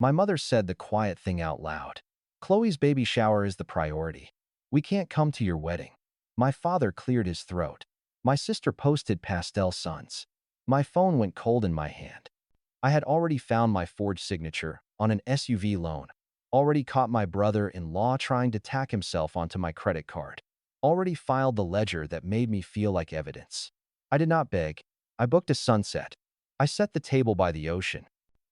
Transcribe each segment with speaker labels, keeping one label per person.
Speaker 1: My mother said the quiet thing out loud. Chloe's baby shower is the priority. We can't come to your wedding. My father cleared his throat. My sister posted pastel suns. My phone went cold in my hand. I had already found my forged signature on an SUV loan. Already caught my brother-in-law trying to tack himself onto my credit card. Already filed the ledger that made me feel like evidence. I did not beg. I booked a sunset. I set the table by the ocean.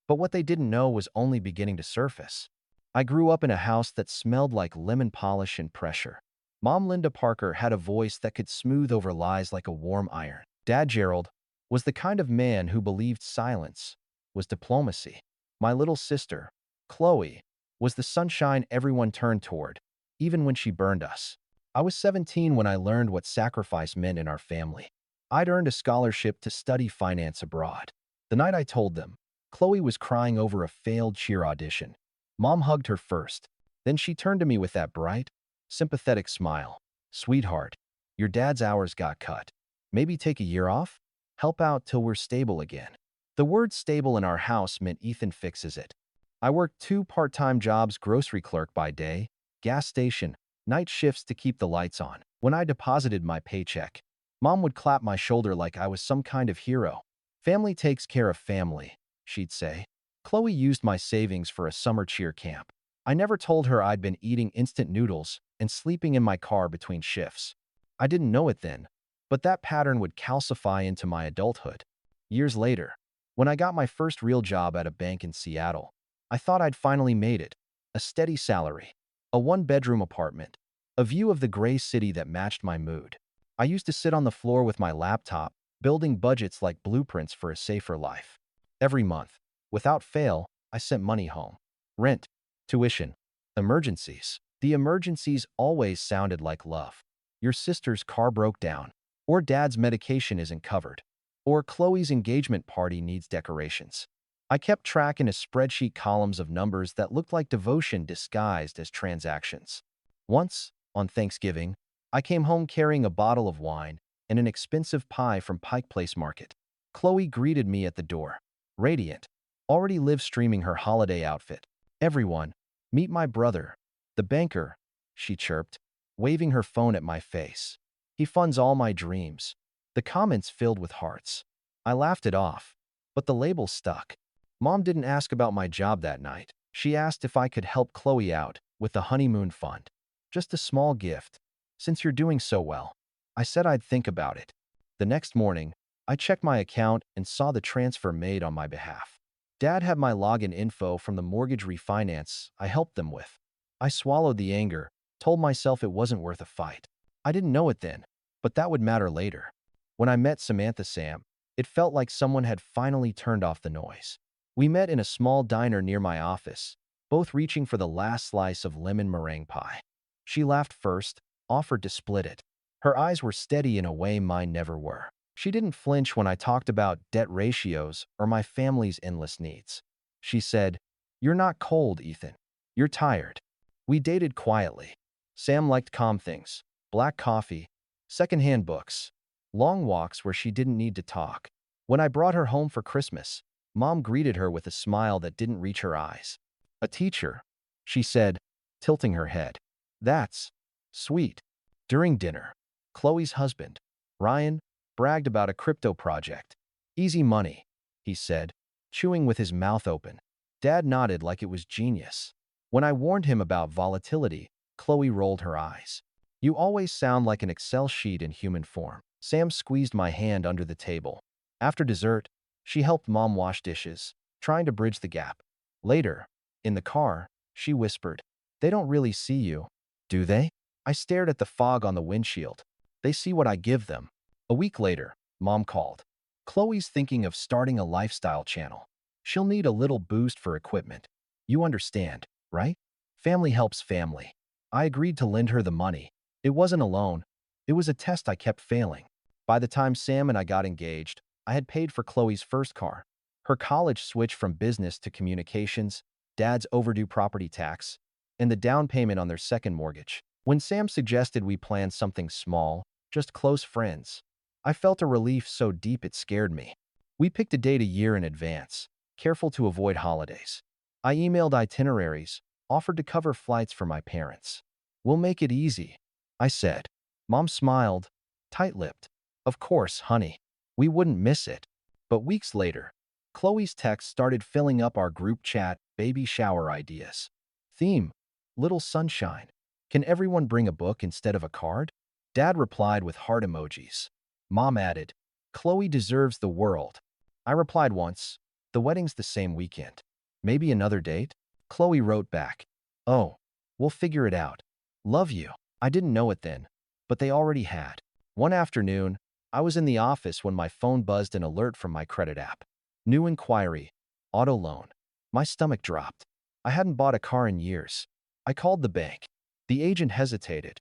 Speaker 1: But what they didn't know was only beginning to surface. I grew up in a house that smelled like lemon polish and pressure. Mom Linda Parker had a voice that could smooth over lies like a warm iron. Dad Gerald was the kind of man who believed silence was diplomacy. My little sister, Chloe, was the sunshine everyone turned toward, even when she burned us. I was 17 when I learned what sacrifice meant in our family. I'd earned a scholarship to study finance abroad. The night I told them, Chloe was crying over a failed cheer audition. Mom hugged her first. Then she turned to me with that bright, sympathetic smile. "Sweetheart, your dad's hours got cut. Maybe take a year off? Help out till we're stable again." The word stable in our house meant Ethan fixes it. I worked 2 part-time jobs, grocery clerk by day, gas station, night shifts to keep the lights on. When I deposited my paycheck, Mom would clap my shoulder like I was some kind of hero. "Family takes care of family," she'd say. Chloe used my savings for a summer cheer camp. I never told her I'd been eating instant noodles and sleeping in my car between shifts. I didn't know it then, but that pattern would calcify into my adulthood. Years later, when I got my first real job at a bank in Seattle, I thought I'd finally made it. A steady salary, a 1-bedroom apartment, a view of the gray city that matched my mood. I used to sit on the floor with my laptop, building budgets like blueprints for a safer life. Every month, without fail, I sent money home. Rent, tuition, emergencies. The emergencies always sounded like love. Your sister's car broke down, or dad's medication isn't covered, or Chloe's engagement party needs decorations. I kept track in a spreadsheet columns of numbers that looked like devotion disguised as transactions. Once, on Thanksgiving, I came home carrying a bottle of wine and an expensive pie from Pike Place Market. Chloe greeted me at the door, radiant, already live streaming her holiday outfit. "Everyone, meet my brother, the banker," she chirped, waving her phone at my face. "He funds all my dreams." The comments filled with hearts. I laughed it off, but the label stuck. Mom didn't ask about my job that night. She asked if I could help Chloe out with the honeymoon fund. "Just a small gift, since you're doing so well." I said I'd think about it. The next morning, I checked my account and saw the transfer made on my behalf. Dad had my login info from the mortgage refinance I helped them with. I swallowed the anger, told myself it wasn't worth a fight. I didn't know it then, but that would matter later. When I met Samantha Sam, it felt like someone had finally turned off the noise. We met in a small diner near my office, both reaching for the last slice of lemon meringue pie. She laughed first, offered to split it. Her eyes were steady in a way mine never were. She didn't flinch when I talked about debt ratios or my family's endless needs. She said, "You're not cold, Ethan. You're tired." We dated quietly. Sam liked calm things, black coffee, secondhand books, long walks where she didn't need to talk. When I brought her home for Christmas, Mom greeted her with a smile that didn't reach her eyes. "A teacher," she said, tilting her head. "That's sweet." During dinner, Chloe's husband, Ryan, bragged about a crypto project. "Easy money," he said, chewing with his mouth open. Dad nodded like it was genius. When I warned him about volatility, Chloe rolled her eyes. "You always sound like an Excel sheet in human form." Sam squeezed my hand under the table. After dessert, she helped Mom wash dishes, trying to bridge the gap. Later, in the car, she whispered, "They don't really see you, do they?" I stared at the fog on the windshield. "They see what I give them." A week later, Mom called. "Chloe's thinking of starting a lifestyle channel. She'll need a little boost for equipment. You understand, right? Family helps family." I agreed to lend her the money. It wasn't a loan. It was a test I kept failing. By the time Sam and I got engaged, I had paid for Chloe's first car, her college switch from business to communications, Dad's overdue property tax, and the down payment on their second mortgage. When Sam suggested we plan something small, just close friends, I felt a relief so deep it scared me. We picked a date a year in advance, careful to avoid holidays. I emailed itineraries, offered to cover flights for my parents. We'll make it easy, I said. Mom smiled, tight-lipped. Of course, honey. We wouldn't miss it. But weeks later, Chloe's texts started filling up our group chat, baby shower ideas. Theme: Little Sunshine. Can everyone bring a book instead of a card? Dad replied with heart emojis. Mom added, Chloe deserves the world. I replied once, the wedding's the same weekend. Maybe another date? Chloe wrote back, oh, we'll figure it out. Love you. I didn't know it then, but they already had. One afternoon, I was in the office when my phone buzzed an alert from my credit app. New inquiry. Auto loan. My stomach dropped. I hadn't bought a car in years. I called the bank. The agent hesitated.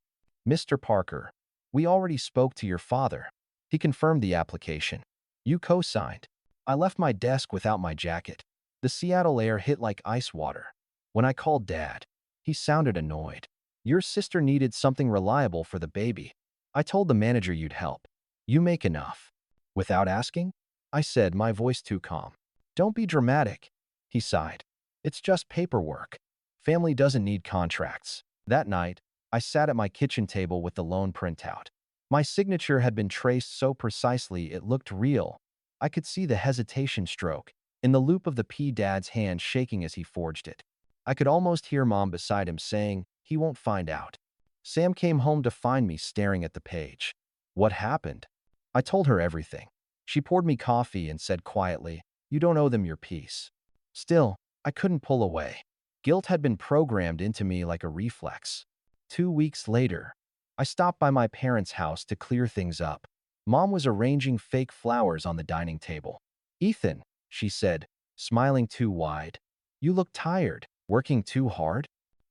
Speaker 1: Mr. Parker, we already spoke to your father. He confirmed the application. You co-signed. I left my desk without my jacket. The Seattle air hit like ice water. When I called Dad, he sounded annoyed. Your sister needed something reliable for the baby. I told the manager you'd help. You make enough. Without asking? I said, my voice too calm. Don't be dramatic. He sighed. It's just paperwork. Family doesn't need contracts. That night, I sat at my kitchen table with the loan printout. My signature had been traced so precisely it looked real. I could see the hesitation stroke in the loop of the Dad's hand shaking as he forged it. I could almost hear Mom beside him saying, he won't find out. Sam came home to find me staring at the page. What happened? I told her everything. She poured me coffee and said quietly, you don't owe them your peace. Still, I couldn't pull away. Guilt had been programmed into me like a reflex. 2 weeks later, I stopped by my parents' house to clear things up. Mom was arranging fake flowers on the dining table. Ethan, she said, smiling too wide. You look tired. Working too hard?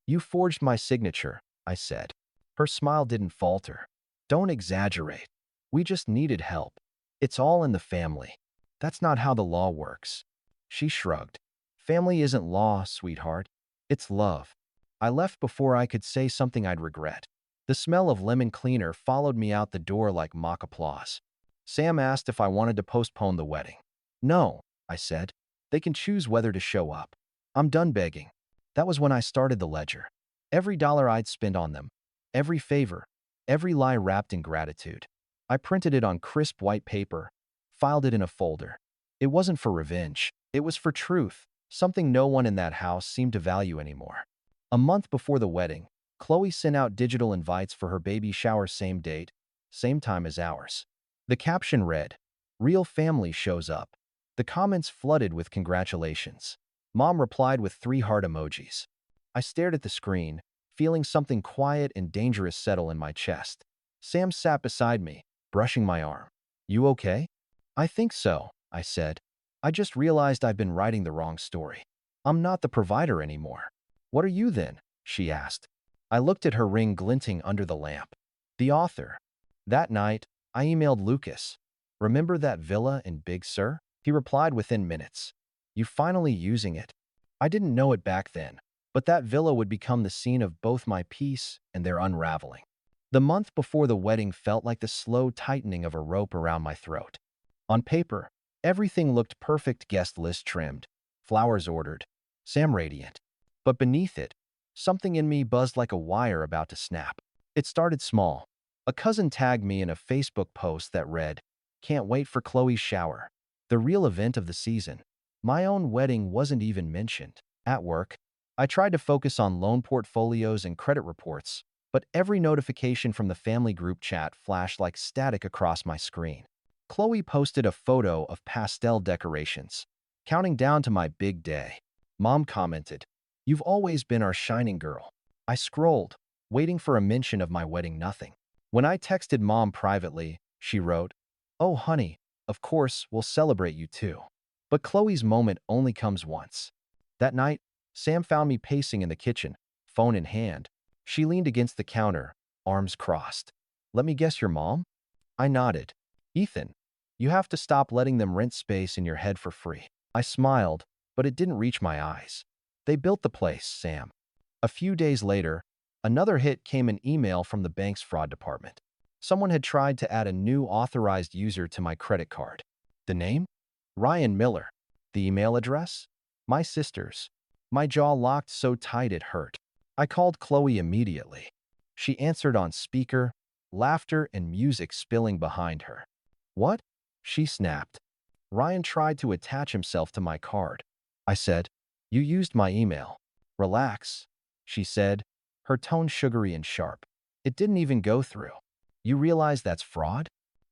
Speaker 1: You forged my signature, I said. Her smile didn't falter. Don't exaggerate. We just needed help. It's all in the family. That's not how the law works. She shrugged. Family isn't law, sweetheart. It's love. I left before I could say something I'd regret. The smell of lemon cleaner followed me out the door like mock applause. Sam asked if I wanted to postpone the wedding. No, I said. They can choose whether to show up. I'm done begging. That was when I started the ledger. Every dollar I'd spent on them, every favor, every lie wrapped in gratitude. I printed it on crisp white paper, filed it in a folder. It wasn't for revenge. It was for truth, something no one in that house seemed to value anymore. A month before the wedding, Chloe sent out digital invites for her baby shower, same date, same time as ours. The caption read, Real family shows up. The comments flooded with congratulations. Mom replied with 3 heart emojis. I stared at the screen, feeling something quiet and dangerous settle in my chest. Sam sat beside me, brushing my arm. You okay? I think so, I said. I just realized I've been writing the wrong story. I'm not the provider anymore. What are you then? She asked. I looked at her ring glinting under the lamp. The author. That night, I emailed Lucas. Remember that villa in Big Sur? He replied within minutes. You finally using it? I didn't know it back then, but that villa would become the scene of both my peace and their unraveling. The month before the wedding felt like the slow tightening of a rope around my throat. On paper, everything looked perfect, guest list trimmed, flowers ordered, Sam radiant. But beneath it, something in me buzzed like a wire about to snap. It started small. A cousin tagged me in a Facebook post that read, Can't wait for Chloe's shower. The real event of the season. My own wedding wasn't even mentioned. At work, I tried to focus on loan portfolios and credit reports, but every notification from the family group chat flashed like static across my screen. Chloe posted a photo of pastel decorations, counting down to my big day. Mom commented, You've always been our shining girl. I scrolled, waiting for a mention of my wedding, nothing. When I texted Mom privately, she wrote, Oh honey, of course, we'll celebrate you too. But Chloe's moment only comes once. That night, Sam found me pacing in the kitchen, phone in hand. She leaned against the counter, arms crossed. Let me guess, your mom? I nodded. Ethan, you have to stop letting them rent space in your head for free. I smiled, but it didn't reach my eyes. They built the place, Sam. A few days later, another hit came, an email from the bank's fraud department. Someone had tried to add a new authorized user to my credit card. The name? Ryan Miller. The email address? My sister's. My jaw locked so tight it hurt. I called Chloe immediately. She answered on speaker, laughter and music spilling behind her. What? She snapped. Ryan tried to attach himself to my card. I said, you used my email. Relax, she said, her tone sugary and sharp. It didn't even go through. You realize that's fraud?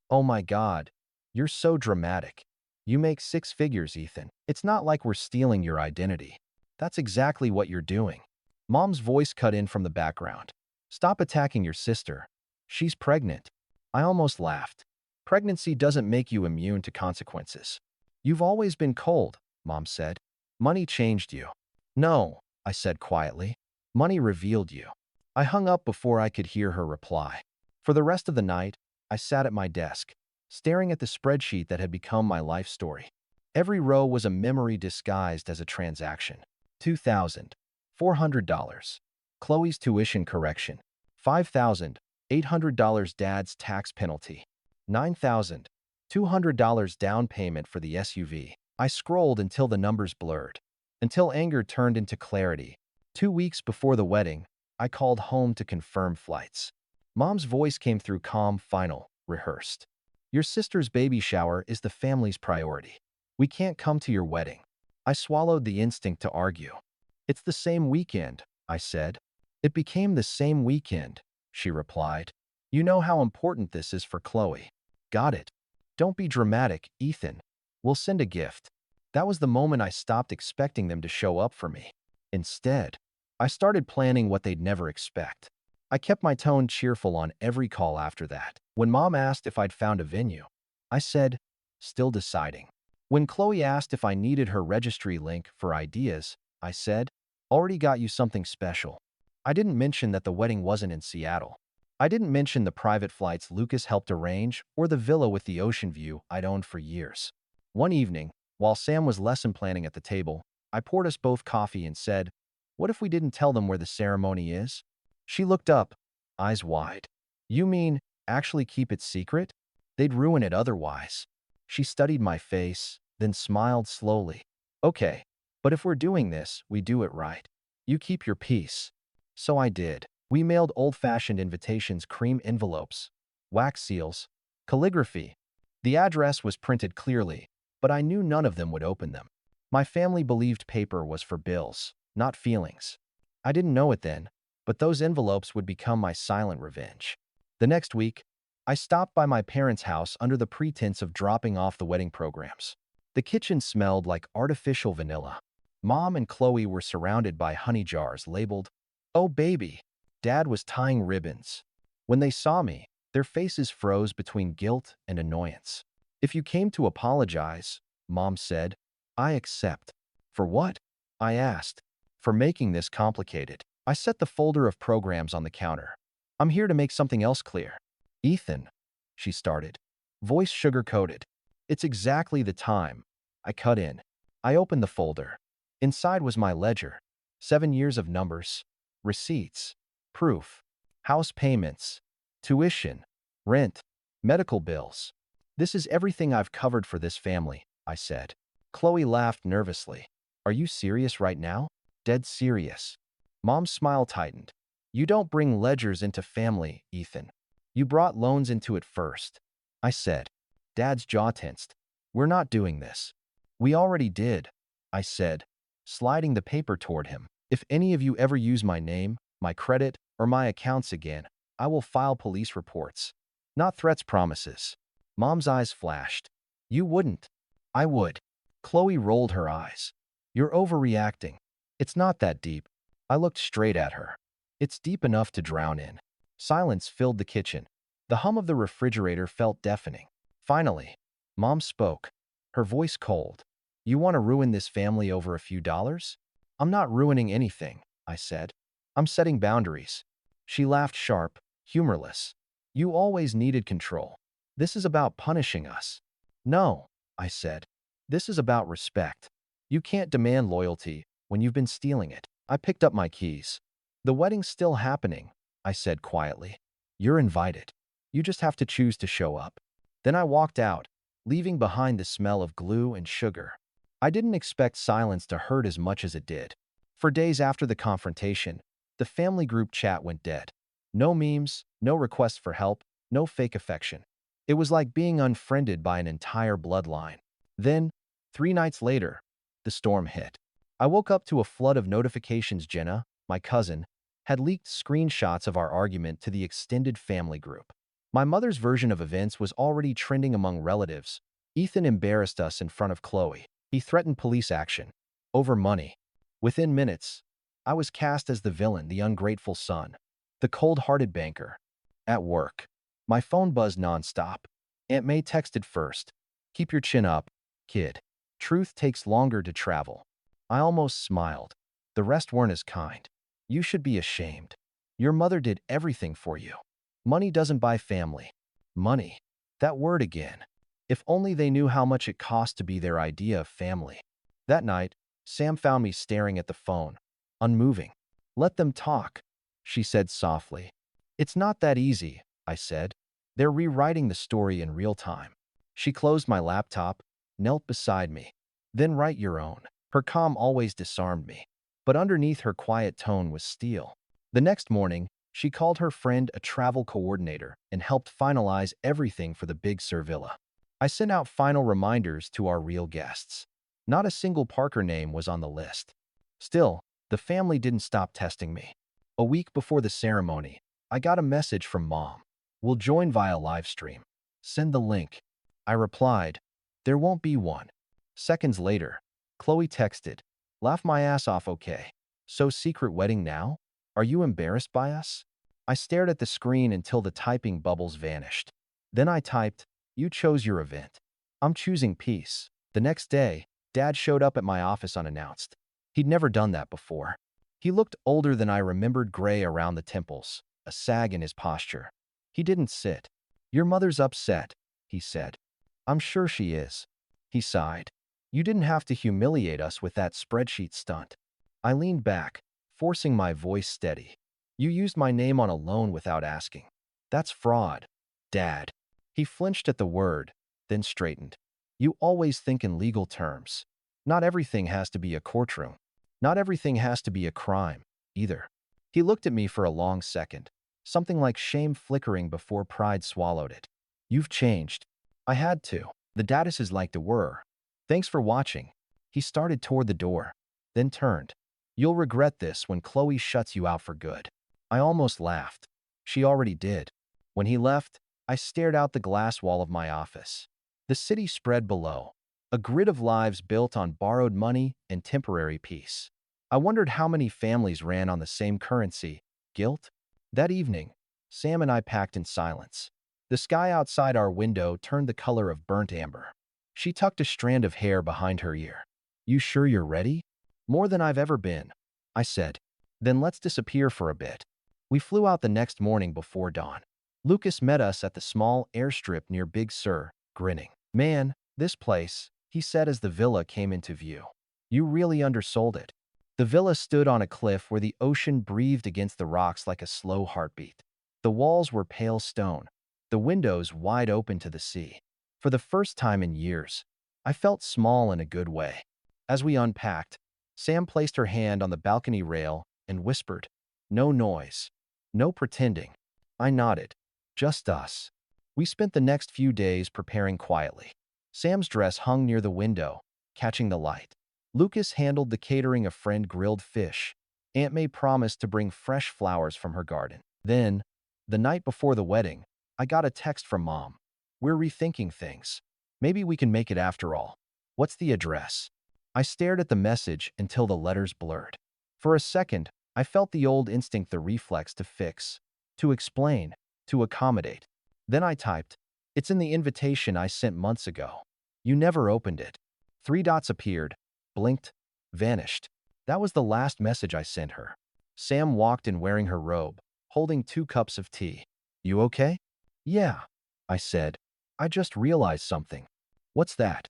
Speaker 1: Oh my God, you're so dramatic. You make six figures, Ethan. It's not like we're stealing your identity. That's exactly what you're doing. Mom's voice cut in from the background. Stop attacking your sister. She's pregnant. I almost laughed. Pregnancy doesn't make you immune to consequences. You've always been cold, Mom said. Money changed you. No, I said quietly. Money revealed you. I hung up before I could hear her reply. For the rest of the night, I sat at my desk, staring at the spreadsheet that had become my life story. Every row was a memory disguised as a transaction. $2,400. Chloe's tuition correction. $5,800 dad's tax penalty. $9,200 down payment for the SUV. I scrolled until the numbers blurred, until anger turned into clarity. 2 weeks before the wedding, I called home to confirm flights. Mom's voice came through calm, final, rehearsed. Your sister's baby shower is the family's priority. We can't come to your wedding. I swallowed the instinct to argue. It's the same weekend, I said. It became the same weekend, she replied. You know how important this is for Chloe. Got it. Don't be dramatic, Ethan. We'll send a gift. That was the moment I stopped expecting them to show up for me. Instead, I started planning what they'd never expect. I kept my tone cheerful on every call after that. When Mom asked if I'd found a venue, I said, still deciding. When Chloe asked if I needed her registry link for ideas, I said, already got you something special. I didn't mention that the wedding wasn't in Seattle. I didn't mention the private flights Lucas helped arrange or the villa with the ocean view I'd owned for years. One evening, while Sam was lesson planning at the table, I poured us both coffee and said, what if we didn't tell them where the ceremony is? She looked up, eyes wide. You mean, actually keep it secret? They'd ruin it otherwise. She studied my face, then smiled slowly. Okay, but if we're doing this, we do it right. You keep your peace. So I did. We mailed old-fashioned invitations, cream envelopes, wax seals, calligraphy. The address was printed clearly, but I knew none of them would open them. My family believed paper was for bills, not feelings. I didn't know it then, but those envelopes would become my silent revenge. The next week, I stopped by my parents' house under the pretense of dropping off the wedding programs. The kitchen smelled like artificial vanilla. Mom and Chloe were surrounded by honey jars labeled, "Oh baby." Dad was tying ribbons. When they saw me, their faces froze between guilt and annoyance. If you came to apologize, Mom said, I accept. For what? I asked. For making this complicated. I set the folder of programs on the counter. I'm here to make something else clear. Ethan, she started. Voice sugar-coated. It's exactly the time. I cut in. I opened the folder. Inside was my ledger. 7 years of numbers. Receipts. Proof. House payments. Tuition. Rent. Medical bills. This is everything I've covered for this family, I said. Chloe laughed nervously. Are you serious right now? Dead serious. Mom's smile tightened. You don't bring ledgers into family, Ethan. You brought loans into it first. I said. Dad's jaw tensed. We're not doing this. We already did, I said, sliding the paper toward him. If any of you ever use my name, my credit, or my accounts again, I will file police reports. Not threats, promises. Mom's eyes flashed. You wouldn't. I would. Chloe rolled her eyes. You're overreacting. It's not that deep. I looked straight at her. It's deep enough to drown in. Silence filled the kitchen. The hum of the refrigerator felt deafening. Finally, Mom spoke, her voice cold. You want to ruin this family over a few dollars? I'm not ruining anything, I said. I'm setting boundaries. She laughed sharp, humorless. You always needed control. This is about punishing us. No, I said. This is about respect. You can't demand loyalty when you've been stealing it. I picked up my keys. The wedding's still happening, I said quietly. You're invited. You just have to choose to show up. Then I walked out, leaving behind the smell of glue and sugar. I didn't expect silence to hurt as much as it did. For days after the confrontation, the family group chat went dead. No memes, no requests for help, no fake affection. It was like being unfriended by an entire bloodline. Then, 3 nights later, the storm hit. I woke up to a flood of notifications. Jenna, my cousin, had leaked screenshots of our argument to the extended family group. My mother's version of events was already trending among relatives. Ethan embarrassed us in front of Chloe. He threatened police action. Over money. Within minutes, I was cast as the villain, the ungrateful son, the cold-hearted banker. At work, my phone buzzed nonstop. Aunt May texted first. Keep your chin up, kid. Truth takes longer to travel. I almost smiled. The rest weren't as kind. You should be ashamed. Your mother did everything for you. Money doesn't buy family. Money. That word again. If only they knew how much it cost to be their idea of family. That night, Sam found me staring at the phone, unmoving. Let them talk, she said softly. It's not that easy, I said. They're rewriting the story in real time. She closed my laptop, knelt beside me. Then write your own. Her calm always disarmed me, but underneath her quiet tone was steel. The next morning, she called her friend a travel coordinator and helped finalize everything for the Big Sur villa. I sent out final reminders to our real guests. Not a single Parker name was on the list. Still, the family didn't stop testing me. A week before the ceremony, I got a message from Mom. We'll join via live stream. Send the link. I replied, there won't be one. Seconds later, Chloe texted, laugh my ass off, okay. So secret wedding now? Are you embarrassed by us? I stared at the screen until the typing bubbles vanished. Then I typed, you chose your event. I'm choosing peace. The next day, Dad showed up at my office unannounced. He'd never done that before. He looked older than I remembered, gray around the temples, a sag in his posture. He didn't sit. Your mother's upset, he said. I'm sure she is. He sighed. You didn't have to humiliate us with that spreadsheet stunt. I leaned back, forcing my voice steady. You used my name on a loan without asking. That's fraud, Dad. He flinched at the word, then straightened. You always think in legal terms. Not everything has to be a courtroom. Not everything has to be a crime, either. He looked at me for a long second, something like shame flickering before pride swallowed it. You've changed. I had to. The Daddises like to were. Thanks for watching. He started toward the door, then turned. You'll regret this when Chloe shuts you out for good. I almost laughed. She already did. When he left, I stared out the glass wall of my office. The city spread below, a grid of lives built on borrowed money and temporary peace. I wondered how many families ran on the same currency, guilt. That evening, Sam and I packed in silence. The sky outside our window turned the color of burnt amber. She tucked a strand of hair behind her ear. You sure you're ready? More than I've ever been, I said. Then let's disappear for a bit. We flew out the next morning before dawn. Lucas met us at the small airstrip near Big Sur, grinning. Man, this place, he said as the villa came into view. You really undersold it. The villa stood on a cliff where the ocean breathed against the rocks like a slow heartbeat. The walls were pale stone, the windows wide open to the sea. For the first time in years, I felt small in a good way. As we unpacked, Sam placed her hand on the balcony rail and whispered, no noise, no pretending. I nodded. Just us. We spent the next few days preparing quietly. Sam's dress hung near the window, catching the light. Lucas handled the catering. A friend grilled fish. Aunt May promised to bring fresh flowers from her garden. Then, the night before the wedding, I got a text from Mom. We're rethinking things. Maybe we can make it after all. What's the address? I stared at the message until the letters blurred. For a second, I felt the old instinct, the reflex to fix, to explain, to accommodate. Then I typed, it's in the invitation I sent months ago. You never opened it. 3 dots appeared, blinked, vanished. That was the last message I sent her. Sam walked in wearing her robe, holding 2 cups of tea. You okay? Yeah, I said. I just realized something. What's that?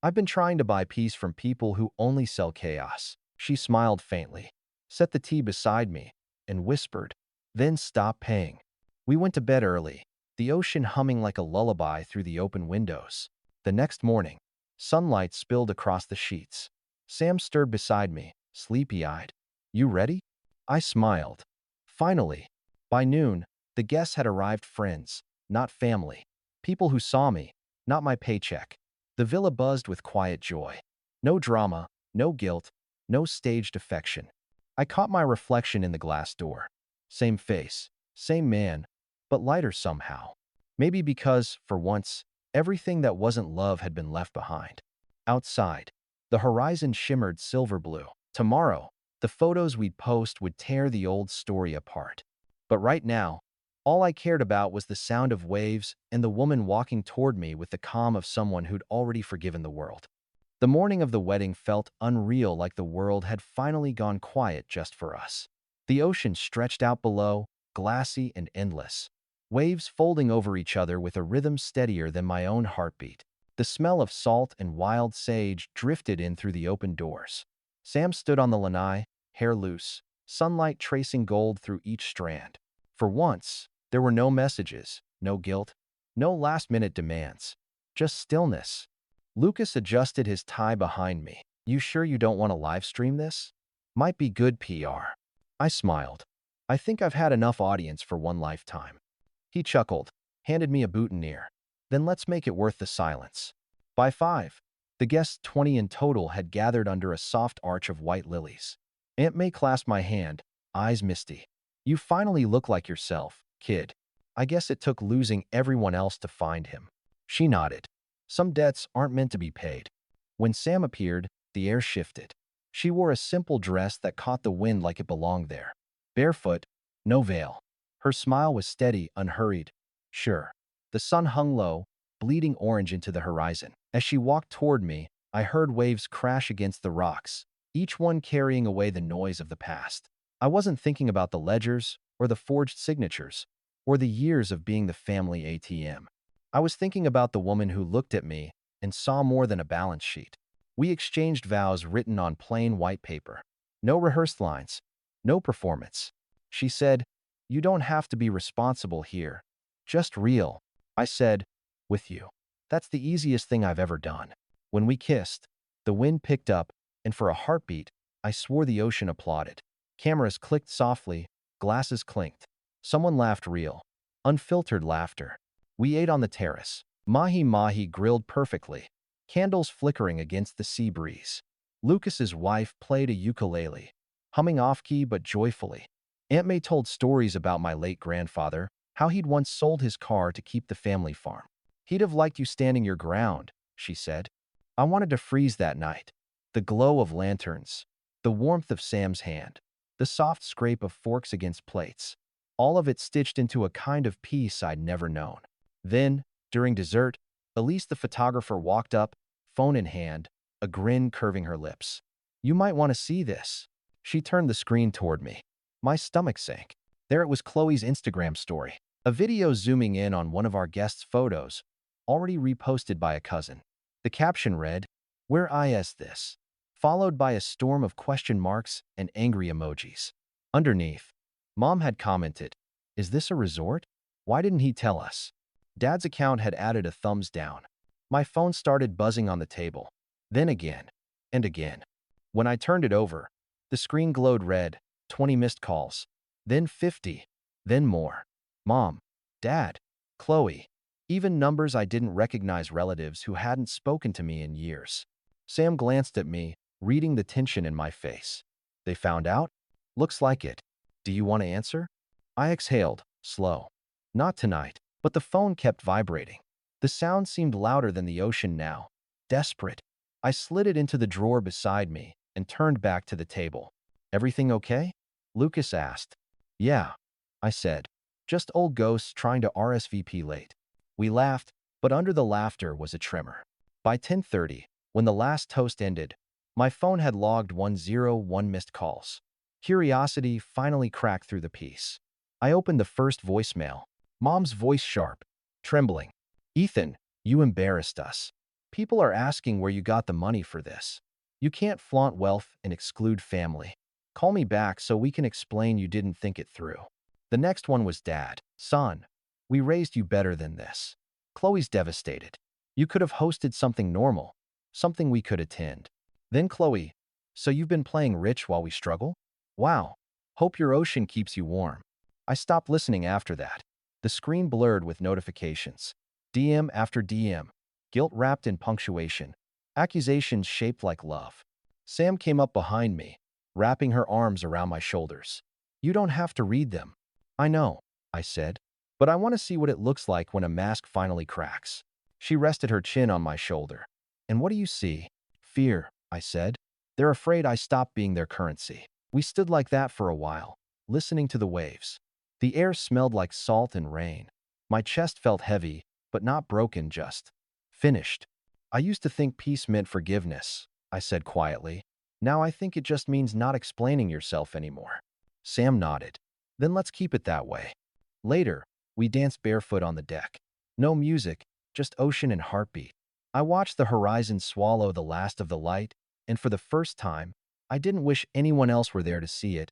Speaker 1: I've been trying to buy peace from people who only sell chaos. She smiled faintly, set the tea beside me, and whispered, then stop paying. We went to bed early, the ocean humming like a lullaby through the open windows. The next morning, sunlight spilled across the sheets. Sam stirred beside me, sleepy-eyed. You ready? I smiled. Finally. By noon, the guests had arrived, friends, not family. People who saw me, not my paycheck. The villa buzzed with quiet joy. No drama, no guilt, no staged affection. I caught my reflection in the glass door. Same face, same man, but lighter somehow. Maybe because, for once, everything that wasn't love had been left behind. Outside, the horizon shimmered silver blue. Tomorrow, the photos we'd post would tear the old story apart. But right now, all I cared about was the sound of waves and the woman walking toward me with the calm of someone who'd already forgiven the world. The morning of the wedding felt unreal, like the world had finally gone quiet just for us. The ocean stretched out below, glassy and endless. Waves folding over each other with a rhythm steadier than my own heartbeat. The smell of salt and wild sage drifted in through the open doors. Sam stood on the lanai, hair loose, sunlight tracing gold through each strand. For once, there were no messages, no guilt, no last-minute demands. Just stillness. Lucas adjusted his tie behind me. You sure you don't want to live stream this? Might be good PR. I smiled. I think I've had enough audience for one lifetime. He chuckled, handed me a boutonniere. Then let's make it worth the silence. By 5, the guests, 20 in total, had gathered under a soft arch of white lilies. Aunt May clasped my hand, eyes misty. You finally look like yourself, kid. I guess it took losing everyone else to find him. She nodded. Some debts aren't meant to be paid. When Sam appeared, the air shifted. She wore a simple dress that caught the wind like it belonged there. Barefoot, no veil. Her smile was steady, unhurried. Sure. The sun hung low, bleeding orange into the horizon. As she walked toward me, I heard waves crash against the rocks, each one carrying away the noise of the past. I wasn't thinking about the ledgers, or the forged signatures, or the years of being the family ATM. I was thinking about the woman who looked at me and saw more than a balance sheet. We exchanged vows written on plain white paper. No rehearsed lines, no performance. She said, "You don't have to be responsible here. Just real." I said, "With you." That's the easiest thing I've ever done. When we kissed, the wind picked up, and for a heartbeat, I swore the ocean applauded. Cameras clicked softly, glasses clinked. Someone laughed, real, unfiltered laughter. We ate on the terrace. Mahi-mahi grilled perfectly, candles flickering against the sea breeze. Lucas's wife played a ukulele, humming off-key but joyfully. Aunt May told stories about my late grandfather, how he'd once sold his car to keep the family farm. He'd have liked you standing your ground, she said. I wanted to freeze that night. The glow of lanterns, the warmth of Sam's hand, the soft scrape of forks against plates, all of it stitched into a kind of peace I'd never known. Then, during dessert, Elise the photographer walked up, phone in hand, a grin curving her lips. You might want to see this. She turned the screen toward me. My stomach sank. There it was, Chloe's Instagram story. A video zooming in on one of our guests' photos, already reposted by a cousin. The caption read, "Where is this?" followed by a storm of question marks and angry emojis. Underneath, Mom had commented, "Is this a resort? Why didn't he tell us?" Dad's account had added a thumbs down. My phone started buzzing on the table. Then again, and again. When I turned it over, the screen glowed red, 20 missed calls, then 50, then more. Mom, Dad, Chloe, even numbers I didn't recognize, relatives who hadn't spoken to me in years. Sam glanced at me, reading the tension in my face. They found out? Looks like it. Do you want to answer? I exhaled, slow. Not tonight. But the phone kept vibrating. The sound seemed louder than the ocean now. Desperate. I slid it into the drawer beside me and turned back to the table. Everything okay? Lucas asked. Yeah, I said. Just old ghosts trying to RSVP late. We laughed, but under the laughter was a tremor. By 10:30, when the last toast ended, my phone had logged 101 missed calls. Curiosity finally cracked through the peace. I opened the first voicemail. Mom's voice sharp, trembling. Ethan, you embarrassed us. People are asking where you got the money for this. You can't flaunt wealth and exclude family. Call me back so we can explain you didn't think it through. The next one was Dad. Son, we raised you better than this. Chloe's devastated. You could have hosted something normal, something we could attend. Then Chloe, so you've been playing rich while we struggle? Wow. Hope your ocean keeps you warm. I stopped listening after that. The screen blurred with notifications. DM after DM. Guilt wrapped in punctuation. Accusations shaped like love. Sam came up behind me, wrapping her arms around my shoulders. You don't have to read them. I know, I said. But I want to see what it looks like when a mask finally cracks. She rested her chin on my shoulder. And what do you see? Fear, I said. They're afraid I stopped being their currency. We stood like that for a while, listening to the waves. The air smelled like salt and rain. My chest felt heavy, but not broken, just finished. I used to think peace meant forgiveness, I said quietly. Now I think it just means not explaining yourself anymore. Sam nodded. Then let's keep it that way. Later, we danced barefoot on the deck. No music, just ocean and heartbeat. I watched the horizon swallow the last of the light, and for the first time, I didn't wish anyone else were there to see it,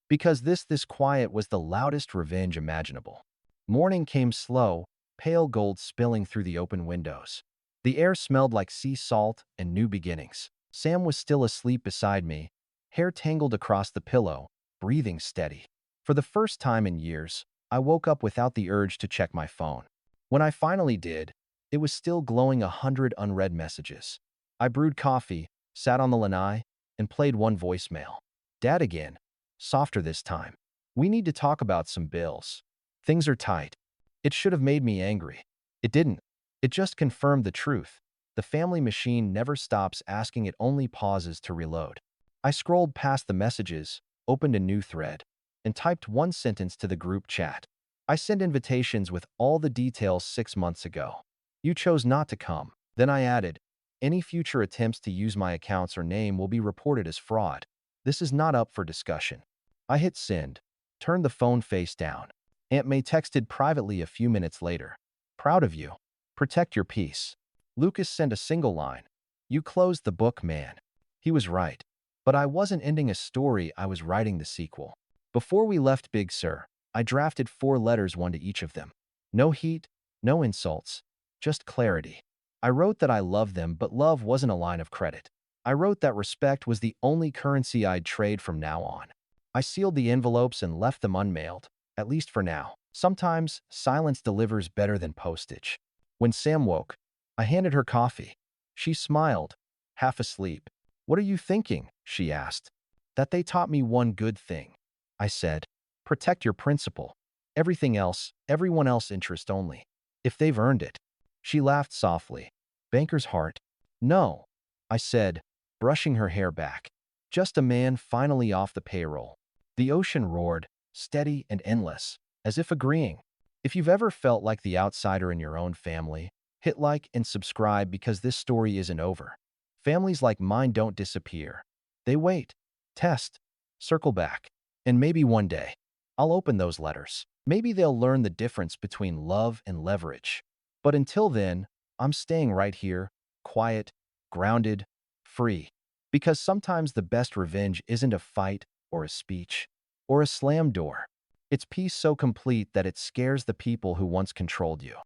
Speaker 1: because this quiet was the loudest revenge imaginable. Morning came slow, pale gold spilling through the open windows. The air smelled like sea salt and new beginnings. Sam was still asleep beside me, hair tangled across the pillow, breathing steady. For the first time in years, I woke up without the urge to check my phone. When I finally did, it was still glowing 100 unread messages. I brewed coffee, sat on the lanai, and played one voicemail. Dad again. Softer this time. We need to talk about some bills. Things are tight. It should have made me angry. It didn't. It just confirmed the truth. The family machine never stops asking, it only pauses to reload. I scrolled past the messages, opened a new thread, and typed one sentence to the group chat. I sent invitations with all the details 6 months ago. You chose not to come. Then I added, any future attempts to use my accounts or name will be reported as fraud. This is not up for discussion. I hit send, turned the phone face down. Aunt May texted privately a few minutes later. Proud of you. Protect your peace. Lucas sent a single line. You closed the book, man. He was right. But I wasn't ending a story, I was writing the sequel. Before we left Big Sur, I drafted 4 letters, one to each of them. No heat, no insults, just clarity. I wrote that I loved them, but love wasn't a line of credit. I wrote that respect was the only currency I'd trade from now on. I sealed the envelopes and left them unmailed, at least for now. Sometimes, silence delivers better than postage. When Sam woke, I handed her coffee. She smiled, half asleep. What are you thinking? She asked. That they taught me one good thing. I said, protect your principal. Everything else, everyone else interest only. If they've earned it. She laughed softly. Banker's heart. No, I said, brushing her hair back. Just a man finally off the payroll. The ocean roared, steady and endless, as if agreeing. If you've ever felt like the outsider in your own family, hit like and subscribe, because this story isn't over. Families like mine don't disappear. They wait, test, circle back. And maybe one day, I'll open those letters. Maybe they'll learn the difference between love and leverage. But until then, I'm staying right here, quiet, grounded, free. Because sometimes the best revenge isn't a fight or a speech or a slam door. It's peace so complete that it scares the people who once controlled you.